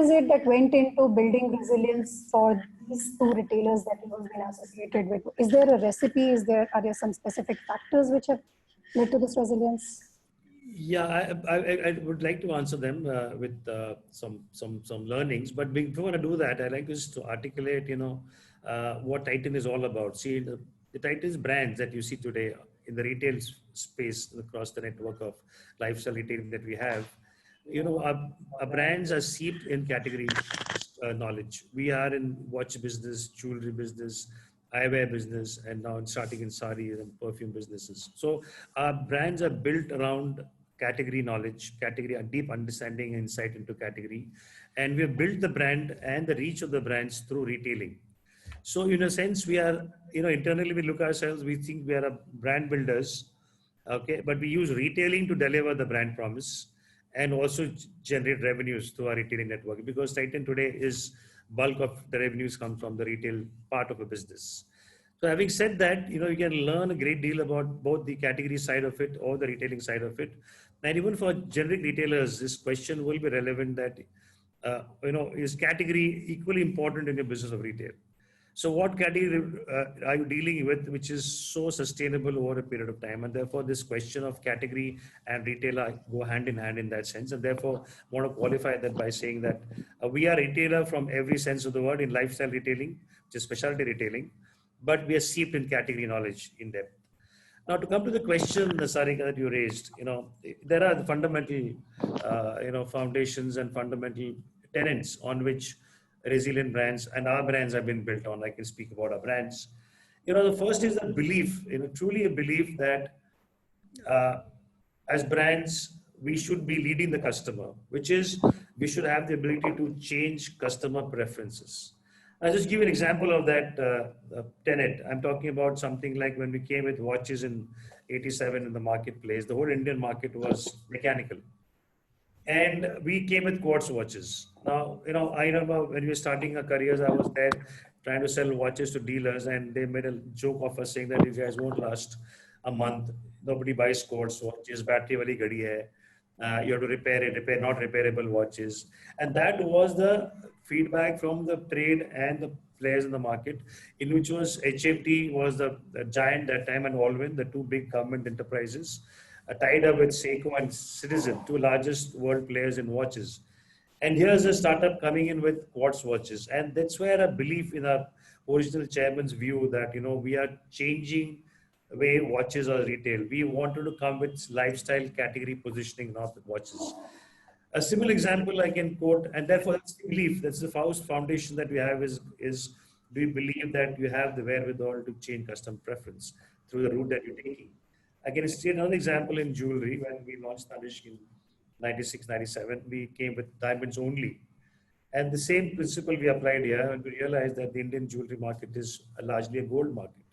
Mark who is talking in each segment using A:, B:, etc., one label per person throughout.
A: is it that went into building resilience for these two retailers that you have been associated with? Is there a recipe? Are there some specific factors which have led to this resilience?
B: Yeah, I would like to answer them with some learnings. But before I do that, I like just to articulate, what Titan is all about. See, the Titan's brands that you see today in the retail space across the network of lifestyle retailing that we have, our brands are seeped in category knowledge. We are in watch business, jewelry business, eyewear business, and now starting in sarees and perfume businesses. So our brands are built around category knowledge, category, a deep understanding, insight into category, and we have built the brand and the reach of the brands through retailing. So in a sense, we are, internally we look ourselves, we think we are a brand builders, okay, but we use retailing to deliver the brand promise and also generate revenues through our retailing network, because Titan today is bulk of the revenues come from the retail part of a business. So having said that, you can learn a great deal about both the category side of it or the retailing side of it. And even for generic retailers, this question will be relevant that, is category equally important in your business of retail? So what category are you dealing with, which is so sustainable over a period of time? And therefore, this question of category and retailer go hand in hand in that sense. And therefore, want to qualify that by saying that we are retailer from every sense of the word in lifestyle retailing, which is specialty retailing, but we are seeped in category knowledge in depth. Now, to come to the question, Sarika, that you raised, there are the fundamental, foundations and fundamental tenets on which resilient brands and our brands have been built on. I can speak about our brands. The first is a belief, truly a belief that as brands, we should be leading the customer, which is we should have the ability to change customer preferences. I'll just give you an example of that tenet. I'm talking about something like when we came with watches in 87 in the marketplace, the whole Indian market was mechanical. And we came with quartz watches. Now, I remember when we were starting our careers, I was there trying to sell watches to dealers, and they made a joke of us saying that you guys won't last a month. Nobody buys quartz watches, battery wali gadi hai. You have to repair not repairable watches. And that was the feedback from the trade and the players in the market, in which was HFD was the giant that time, and Allwyn, the two big government enterprises, tied up with Seiko and Citizen, two largest world players in watches. And here's a startup coming in with quartz watches. And that's where a belief in our original chairman's view that, we are changing the way watches are retail. We wanted to come with lifestyle category positioning, not with watches. A similar example I can quote, and therefore that's the belief, that's the first foundation that we have is do you believe that you have the wherewithal to change customer preference through the route that you're taking? I can state another example in jewelry. When we launched Tanishq in 96, 97, we came with diamonds only. And the same principle we applied here, and we realized that the Indian jewelry market is largely a gold market.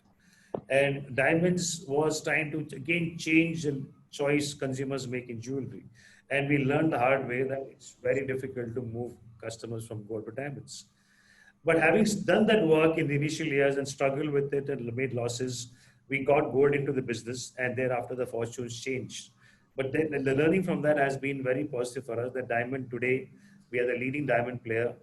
B: And diamonds was trying to, again, change the choice consumers make in jewelry. And we learned the hard way that it's very difficult to move customers from gold to diamonds. But having done that work in the initial years and struggled with it and made losses, we got gold into the business, and thereafter the fortunes changed. But then the learning from that has been very positive for us. That diamond today, we are the leading diamond player,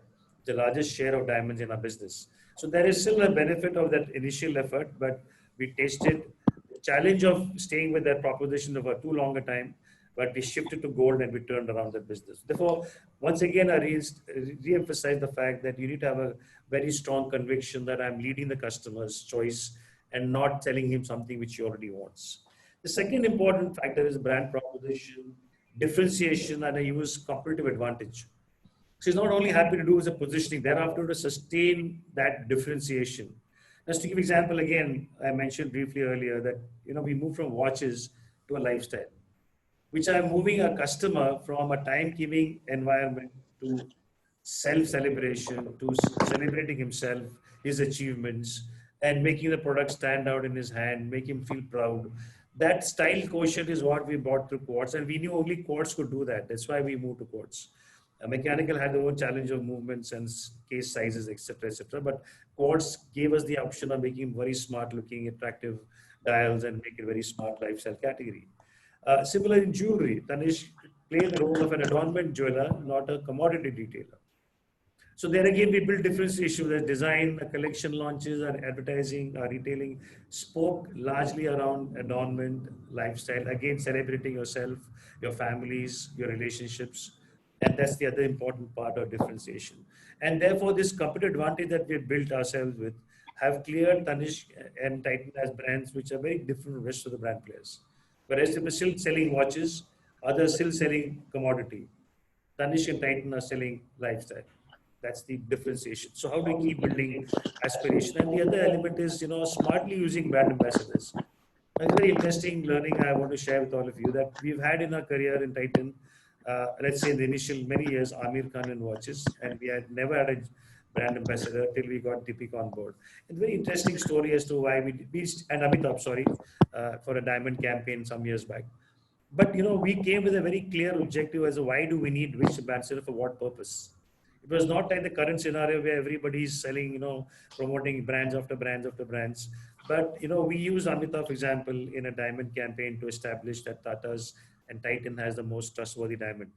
B: the largest share of diamonds in our business. So there is still a benefit of that initial effort, but we tasted the challenge of staying with that proposition over too long a time, but we shifted to gold and we turned around that business. Therefore, once again, I re-emphasize the fact that you need to have a very strong conviction that I'm leading the customer's choice and not telling him something which he already wants. The second important factor is brand proposition, differentiation, and I use competitive advantage. So he's not only happy to do as a positioning, thereafter to sustain that differentiation. Just to give example again, I mentioned briefly earlier that we moved from watches to a lifestyle, which I'm moving a customer from a time-giving environment to self-celebration, to celebrating himself, his achievements, and making the product stand out in his hand, make him feel proud. That style quotient is what we brought through quartz, and we knew only quartz could do that. That's why we moved to quartz. Mechanical had their own challenge of movements and case sizes, etc., etc. But quartz gave us the option of making very smart looking, attractive dials and make it very smart lifestyle category. Similar in jewelry, Tanishq played the role of an adornment jeweler, not a commodity retailer. So there again, we built differentiation. The design, the collection launches, our advertising, our retailing spoke largely around adornment, lifestyle. Again, celebrating yourself, your families, your relationships, and that's the other important part of differentiation. And therefore, this competitive advantage that we built ourselves with have cleared Tanishq and Titan as brands which are very different from the rest of the brand players. Whereas they were still selling watches, others still selling commodity. Tanishq and Titan are selling lifestyle. That's the differentiation. So how do we keep building aspiration? And the other element is, smartly using brand ambassadors. It's very interesting learning I want to share with all of you that we've had in our career in Titan, let's say in the initial many years, Amir Khan in watches, and we had never had a brand ambassador till we got Deepika on board. It's a very interesting story as to why we and Amitabh, sorry, for a diamond campaign some years back. But we came with a very clear objective as to why do we need which ambassador for what purpose. It was not like the current scenario where everybody is selling, promoting brands after brands after brands. But we use Amitabh, for example, in a diamond campaign to establish that Tata's and Titan has the most trustworthy diamond.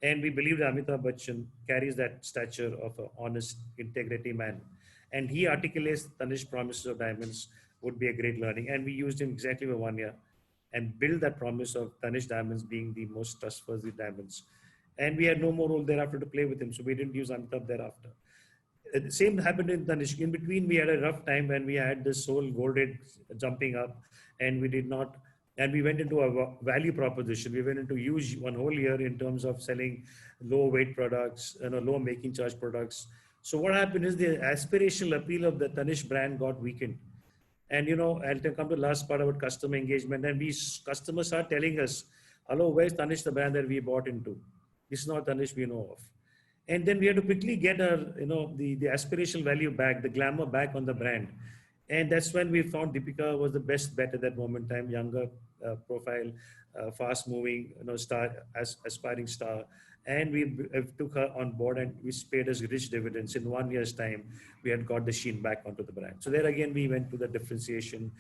B: And we believe that Amitabh Bachchan carries that stature of an honest, integrity man. And he articulates Tanishq promises of diamonds would be a great learning. And we used him exactly for 1 year and build that promise of Tanishq diamonds being the most trustworthy diamonds. And we had no more role thereafter to play with him, so we didn't use Amitabh thereafter. The same happened in Tanishq. In between, we had a rough time when we had this whole gold rate jumping up, and we did not. And we went into a value proposition. We went into huge 1 whole year in terms of selling low weight products, low making charge products. So what happened is the aspirational appeal of the Tanishq brand got weakened. And I'll come to the last part about customer engagement. And customers are telling us, "Hello, where's Tanishq, the brand that we bought into? This is not Tanishq we know of." And then we had to quickly get our, the aspirational value back, the glamour back on the brand. And that's when we found Deepika was the best bet at that moment in time, younger profile, fast moving, star, aspiring star. And we took her on board and we paid us rich dividends. In 1 year's time, we had got the sheen back onto the brand. So there again, we went to the differentiation,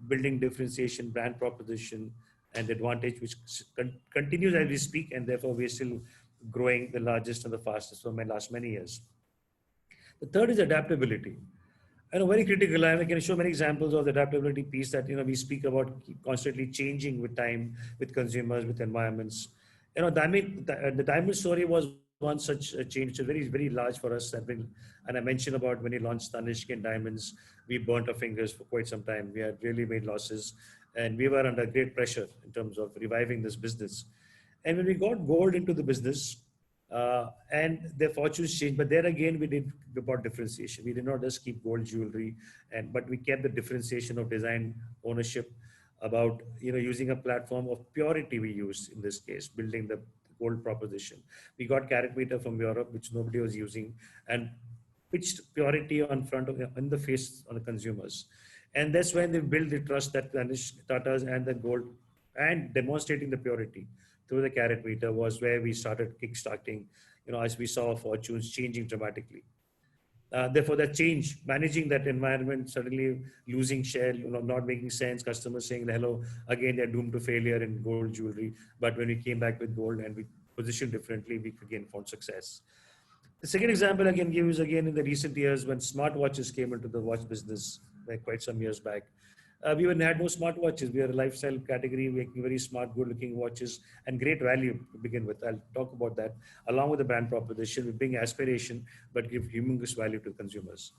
B: building differentiation, brand proposition, and advantage, which continues as we speak. And therefore, we're still growing the largest and the fastest for my last many years. The third is adaptability. I know very critical. I can show many examples of the adaptability piece that we speak about constantly changing with time, with consumers, with environments. The diamond story was one such a change, which is very large for us. And I mentioned about when we launched Tanishq and diamonds, we burnt our fingers for quite some time. We had really made losses, and we were under great pressure in terms of reviving this business. And when we got gold into the business, and their fortunes changed, but there again we did about differentiation. We did not just keep gold jewelry, but we kept the differentiation of design ownership about using a platform of purity. We used in this case, building the gold proposition. We got carat meter from Europe, which nobody was using, and pitched purity on front of in the face on the consumers. And that's when they built the trust that Tata's and the gold, and demonstrating the purity through the carat meter was where we started kickstarting, as we saw fortunes changing dramatically. Therefore, that change, managing that environment, suddenly losing share, not making sense, customers saying, hello, again, they're doomed to failure in gold jewelry. But when we came back with gold and we positioned differently, we again found success. The second example I can give is again in the recent years when smartwatches came into the watch business, like quite some years back. We had no smartwatches. We are a lifestyle category, making very smart, good-looking watches and great value to begin with. I'll talk about that. Along with the brand proposition, we bring aspiration, but give humongous value to consumers.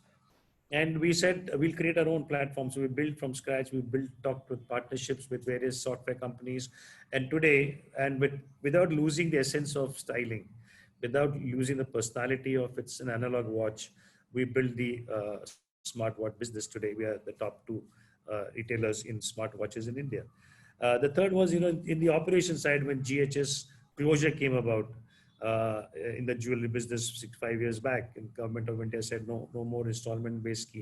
B: And we said we'll create our own platform. So we built from scratch. We talked with partnerships with various software companies. And today, without losing the essence of styling, without losing the personality of it's an analog watch, we built the smartwatch business today. We are the top two retailers in smartwatches in India. The third was, in the operation side, when GHS closure came about in the jewelry business 5 years back, and Government of India said no more installment-based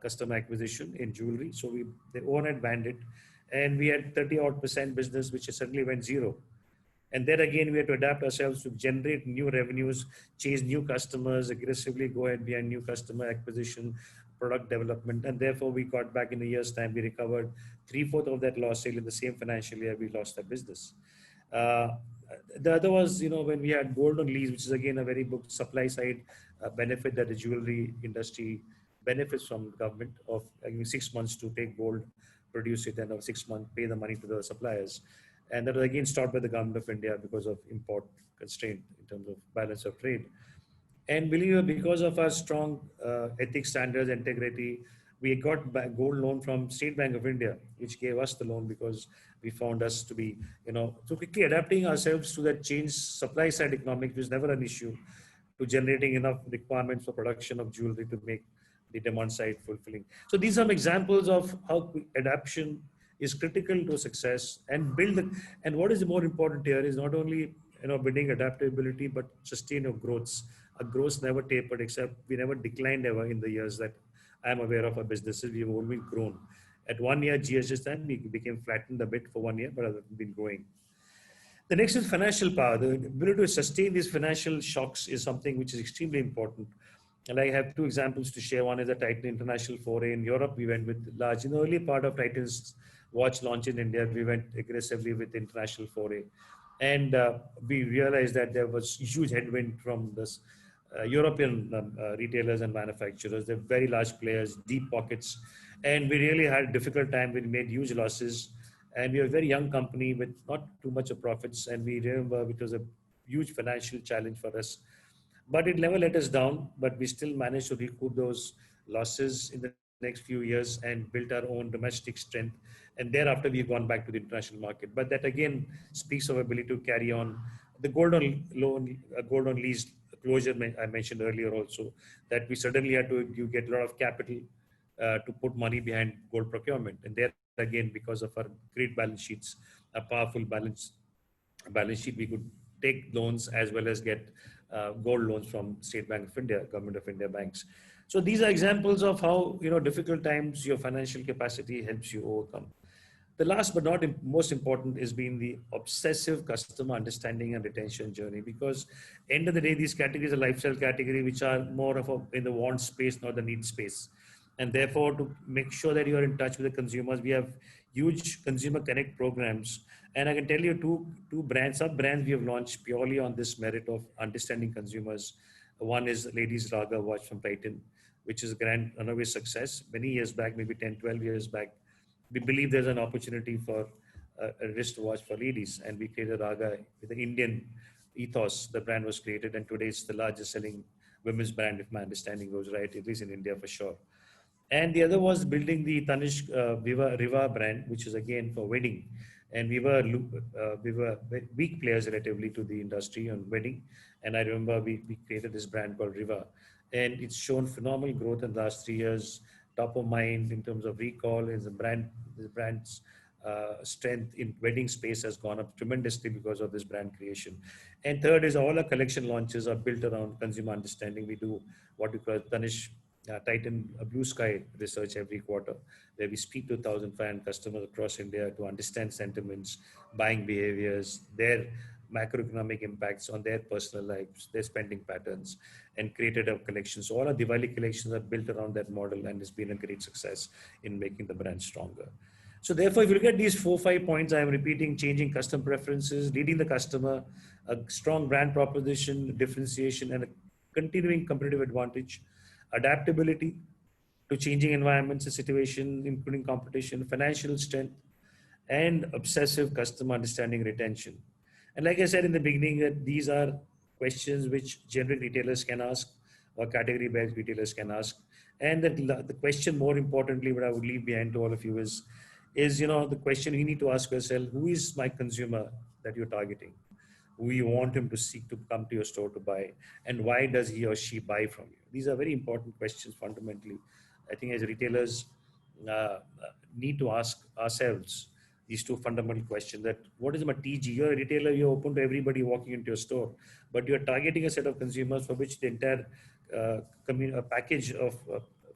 B: customer acquisition in jewelry. So they overnight banned it, and we had 30-odd% business, which suddenly went zero. And then again, we had to adapt ourselves to generate new revenues, chase new customers, aggressively go ahead behind new customer acquisition, product development. And therefore, we got back in a year's time, we recovered 3/4 of that lost sale in the same financial year, we lost that business. The other was, when we had gold on lease, which is again a very good supply side benefit that the jewelry industry benefits from government of giving 6 months to take gold, produce it, and over 6 months pay the money to the suppliers. And that was again stopped by the government of India because of import constraint in terms of balance of trade. And believe me, because of our strong ethics standards, integrity, we got gold loan from State Bank of India, which gave us the loan because we found us to be, so quickly adapting ourselves to that change supply side economics was never an issue, to generating enough requirements for production of jewelry to make the demand side fulfilling. So these are examples of how adaptation is critical to success and build. And what is more important here is not only building adaptability but sustain your growths. Our growth never tapered, except we never declined ever in the years that I'm aware of our businesses. We've always grown. At 1 year GSS time, we became flattened a bit for 1 year, but have been growing. The next is financial power. The ability to sustain these financial shocks is something which is extremely important. And I have two examples to share. One is the Titan International Foray in Europe. We went with large, in the early part of Titan's watch launch in India, we went aggressively with international foray. And we realized that there was huge headwind from this European retailers and manufacturers. They're very large players, deep pockets. And we really had a difficult time. We made huge losses. And we are a very young company with not too much of profits. And we remember it was a huge financial challenge for us. But it never let us down. But we still managed to recoup those losses in the next few years and built our own domestic strength. And thereafter, we've gone back to the international market. But that again speaks of ability to carry on. The gold on loan, gold on lease closure I mentioned earlier also, that we suddenly had to get a lot of capital to put money behind gold procurement. And there again, because of our great balance sheets, a powerful balance sheet, we could take loans as well as get gold loans from State Bank of India, Government of India banks. So these are examples of how difficult times your financial capacity helps you overcome. The last but not most important is being the obsessive customer understanding and retention journey, because end of the day, these categories are lifestyle category, which are more of in the want space, not the need space. And therefore, to make sure that you are in touch with the consumers, we have huge consumer connect programs. And I can tell you two brands, sub brands we have launched purely on this merit of understanding consumers. One is Ladies Raga watch from Titan, which is a grand runaway success. Many years back, maybe 10, 12 years back, we believe there's an opportunity for a wristwatch for ladies, and we created Raga with the Indian ethos. The brand was created, and today it's the largest selling women's brand, if my understanding goes right, at least in India for sure. And the other was building the Tanishq Riva brand, which is again for wedding. And we were weak players relatively to the industry on wedding. And I remember we created this brand called Riva, and it's shown phenomenal growth in the last 3 years. Top of mind in terms of recall is the brand's strength in wedding space has gone up tremendously because of this brand creation. And third is all our collection launches are built around consumer understanding. We do what we call Tanishq Titan Blue Sky research every quarter, where we speak to 1,500 customers across India to understand sentiments, buying behaviors, their macroeconomic impacts on their personal lives, their spending patterns, and created a collection. So all our Diwali collections are built around that model, and it's been a great success in making the brand stronger. So therefore, if you look at these 4, 5 points, I am repeating: changing customer preferences, leading the customer, a strong brand proposition, differentiation, and a continuing competitive advantage, adaptability to changing environments and situations, including competition, financial strength, and obsessive customer understanding retention. And like I said in the beginning, that these are questions which generic retailers can ask or category-based retailers can ask. And the question, more importantly, what I would leave behind to all of you is the question you need to ask yourself: who is my consumer that you're targeting? Who you want him to seek to come to your store to buy, and why does he or she buy from you? These are very important questions fundamentally. I think as retailers need to ask ourselves these two fundamental questions: that what is my TG? You're a retailer, you're open to everybody walking into your store, but you're targeting a set of consumers for which the entire package of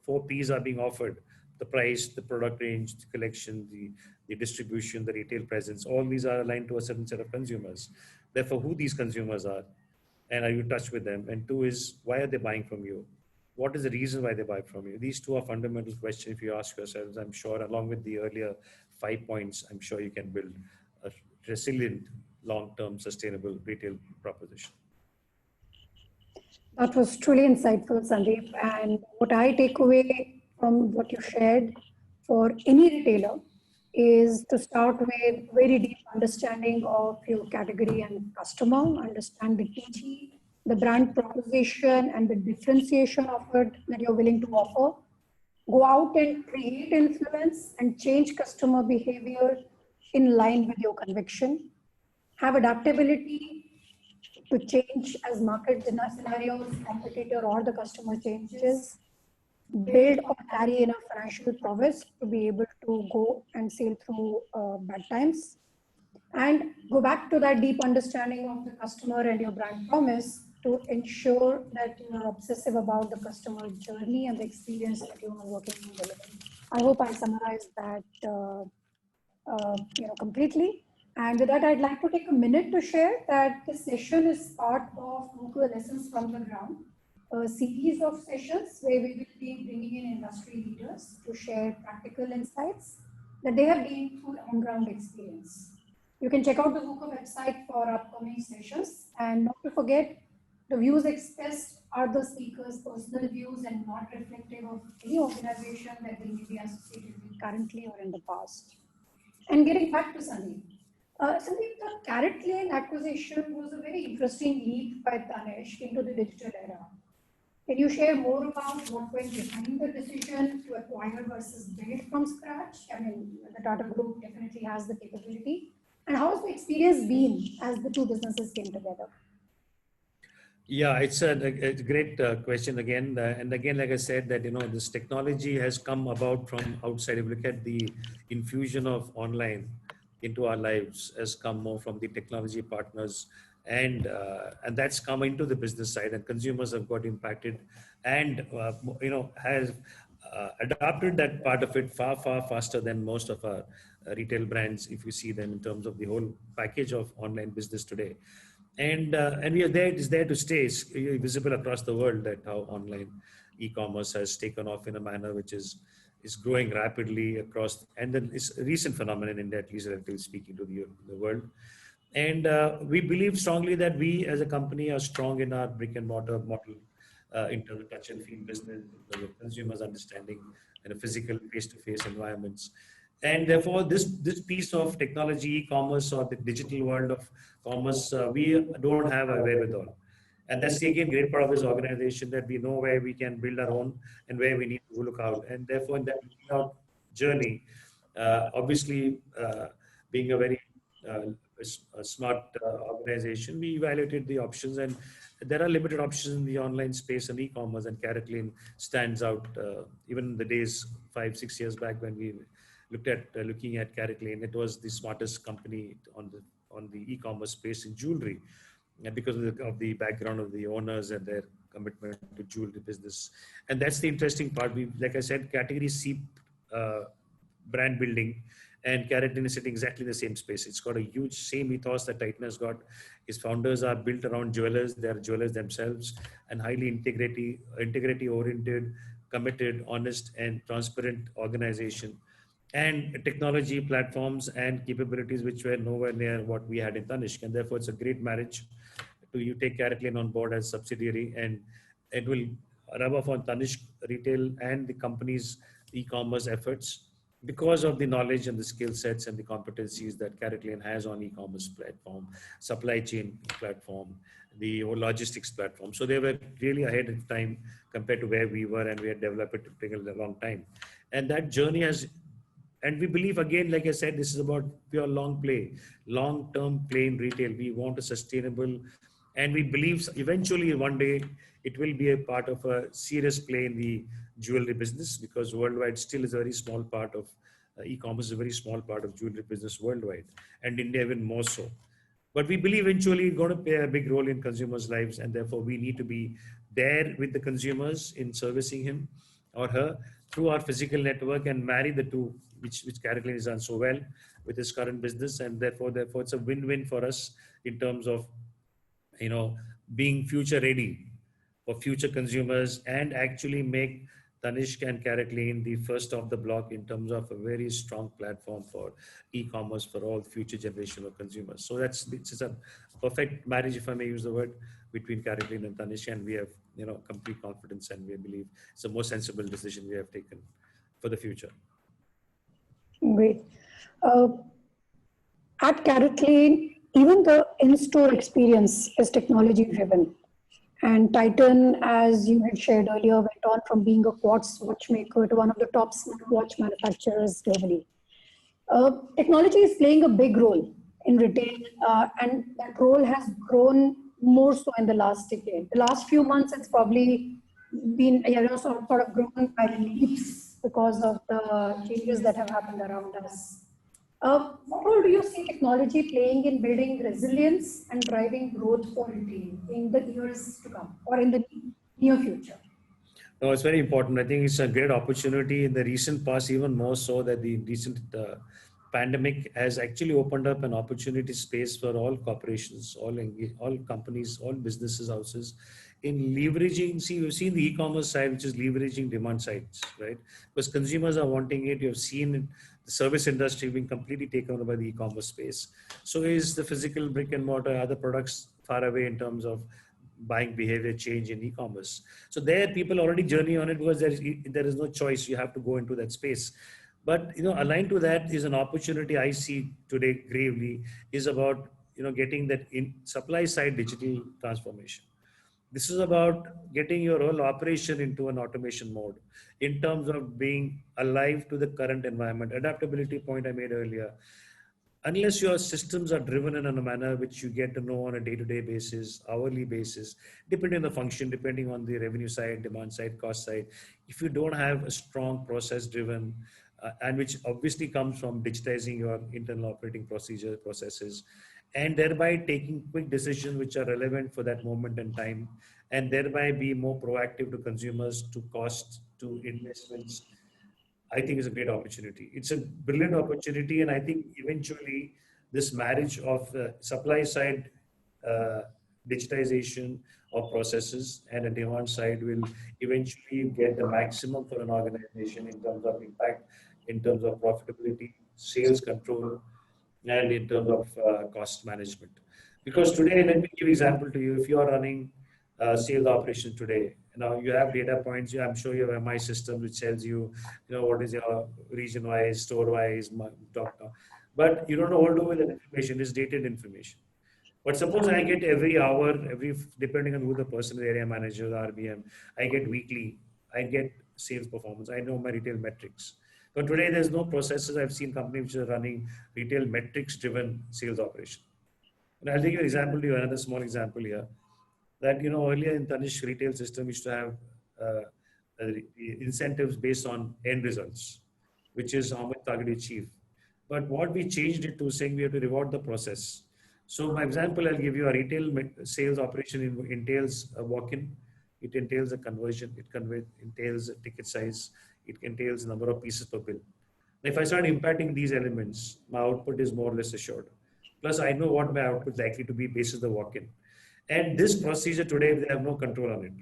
B: 4 Ps are being offered: the price, the product range, the collection, the distribution, the retail presence. All these are aligned to a certain set of consumers. Therefore, who these consumers are, and are you in touch with them? And two is, why are they buying from you? What is the reason why they buy from you? These two are fundamental questions. If you ask yourselves, I'm sure, along with the earlier 5 points, I'm sure you can build a resilient long-term sustainable retail proposition.
A: That was truly insightful, Sandeep. And what I take away from what you shared for any retailer is to start with very deep understanding of your category and customer, understand the TG, the brand proposition, and the differentiation of it that you're willing to offer. Go out and create influence and change customer behavior in line with your conviction. Have adaptability to change as market scenarios, competitor or the customer changes, build or carry enough financial prowess to be able to go and sail through bad times, and go back to that deep understanding of the customer and your brand promise to ensure that you are obsessive about the customer journey and the experience that you are working on delivering. I hope I summarized that completely. And with that, I'd like to take a minute to share that this session is part of Wooqer Lessons from the Ground, a series of sessions where we will be bringing in industry leaders to share practical insights that they have gained through on-ground experience. You can check out the Wooqer website for upcoming sessions, and not to forget, the views expressed are the speaker's personal views and not reflective of any organization that they may be associated with currently or in the past. And getting back to Sandeep. Sandeep, the Carrot Lane acquisition was a very interesting leap by Tanishq into the digital era. Can you share more about what went behind the decision to acquire versus build from scratch? I mean, the Tata Group definitely has the capability. And how has the experience been as the two businesses came together?
B: Yeah, it's a great question again. And again, like I said, that, this technology has come about from outside. If you look at the infusion of online into our lives has come more from the technology partners, and that's come into the business side, and consumers have got impacted and, has adopted that part of it far, far faster than most of our retail brands, if you see them in terms of the whole package of online business today. And we are there. It's there to stay. It's visible across the world that how online e-commerce has taken off in a manner which is growing rapidly across. And then it's a recent phenomenon in India, at least relatively speaking, to the world. And we believe strongly that we as a company are strong in our brick and mortar model, in terms of touch and feel business, in terms of consumers understanding and a physical face-to-face environments. And therefore, this piece of technology, e-commerce, or the digital world of commerce, we don't have a wherewithal. And that's the, again, great part of this organization, that we know where we can build our own and where we need to look out. And therefore, in that looking out journey, obviously, being a very a smart organization, we evaluated the options, and there are limited options in the online space and e-commerce, and Carrot Lane stands out. Even in the days 5-6 years back when we looking at Carrot Lane, it was the smartest company on the e-commerce space in jewelry, and because of the background of the owners and their commitment to jewelry business. And that's the interesting part. We, like I said, category C brand building, and Carrot Lane is sitting exactly in the same space. It's got a huge same ethos that Titan has got. Its founders are built around jewelers. They are jewelers themselves, and highly integrity oriented, committed, honest, and transparent organization, and technology platforms and capabilities which were nowhere near what we had in Tanishq. And therefore, it's a great marriage to you take Carrot Lane on board as subsidiary, and it will rub off on Tanishq retail and the company's e-commerce efforts because of the knowledge and the skill sets and the competencies that Carrot Lane has on e-commerce platform, supply chain platform, the whole logistics platform. So they were really ahead of time compared to where we were, and we had developed it to take a long time. And that journey has, and we believe, again, like I said, this is about pure long-term play in retail. We want a sustainable, and we believe eventually one day it will be a part of a serious play in the jewelry business, because worldwide still is a very small part of e-commerce, is a very small part of jewelry business worldwide, and India even more so. But we believe eventually it's going to play a big role in consumers' lives, and therefore we need to be there with the consumers in servicing him or her through our physical network, and marry the two, which Carrot Lane has done so well with his current business. And therefore it's a win-win for us in terms of, being future ready for future consumers, and actually make Tanishq and Carrot Lane the first of the block in terms of a very strong platform for e-commerce for all future generation of consumers. So this is a perfect marriage, if I may use the word, between Carrot Lane and Tanishq, and we have complete confidence, and we believe it's the most sensible decision we have taken for the future.
A: Great. Uh, at Carrot Lane, even the in-store experience is technology driven. And Titan, as you had shared earlier, went on from being a quartz watchmaker to one of the top smartwatch manufacturers globally. Technology is playing a big role in retail, and that role has grown more so in the last decade. The last few months, it's probably been sort of grown by leaps because of the changes that have happened around us. What role do you see technology playing in building resilience and driving growth for retail in the years to come or in the near future?
B: No, it's very important. I think it's a great opportunity in the recent past, even more so that the recent pandemic has actually opened up an opportunity space for all corporations, all companies, all businesses houses in leveraging. See, we've seen the e-commerce side, which is leveraging demand sides, right? Because consumers are wanting it. You have seen the service industry being completely taken over by the e-commerce space. So is the physical brick and mortar, other products far away in terms of buying behavior change in e-commerce. So there people already journey on it because there is no choice. You have to go into that space. But aligned to that is an opportunity I see today gravely is about getting that in supply side digital transformation. This is about getting your whole operation into an automation mode in terms of being alive to the current environment. Adaptability point I made earlier, unless your systems are driven in a manner which you get to know on a day-to-day basis, hourly basis, depending on the function, depending on the revenue side, demand side, cost side, if you don't have a strong process driven, and which obviously comes from digitizing your internal operating processes, and thereby taking quick decisions which are relevant for that moment and time, and thereby be more proactive to consumers, to cost, to investments, I think is a great opportunity. It's a brilliant opportunity, and I think eventually this marriage of supply side uh, digitization of processes and a demand side will eventually get the maximum for an organization in terms of impact, in terms of profitability, sales control, and in terms of cost management. Because today, let me give example to you. If you are running sales operation today, now you have data points. I'm sure you have a MI system which tells you, what is your region-wise, store-wise, but you don't know what to do with that information. It's dated information. But suppose I get every hour, depending on who the person, the area manager, the RBM, I get weekly, I get sales performance. I know my retail metrics. But today there's no processes. I've seen companies which are running retail metrics driven sales operation. And I'll take you an example to you, another small example here. That earlier in Tanishq retail system we used to have uh, incentives based on end results, which is how much target you achieve. But what we changed it to saying we have to reward the process. So, my example, I'll give you a retail sales operation entails a walk-in, it entails a conversion, entails a ticket size, it entails number of pieces per bill. Now, if I start impacting these elements, my output is more or less assured. Plus, I know what my output is likely to be based on the walk-in. And this procedure today, they have no control on it.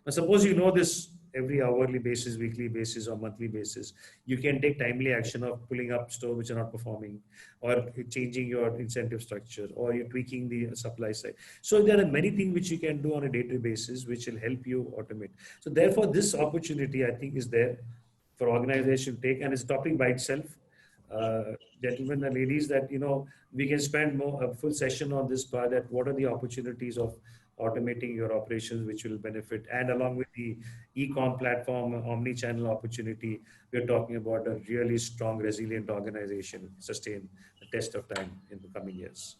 B: Now, suppose you know this every hourly basis, weekly basis, or monthly basis, you can take timely action of pulling up stores which are not performing, or changing your incentive structure, or you're tweaking the supply side. So there are many things which you can do on a day-to-day basis, which will help you automate. So therefore, this opportunity I think is there for organization to take, and it's topic by itself. Uh, Gentlemen and ladies, that we can spend more a full session on this part. That what are the opportunities of automating your operations, which will benefit, and along with the e-com platform, omni-channel opportunity, we're talking about a really strong, resilient organization sustain the test of time in the coming years.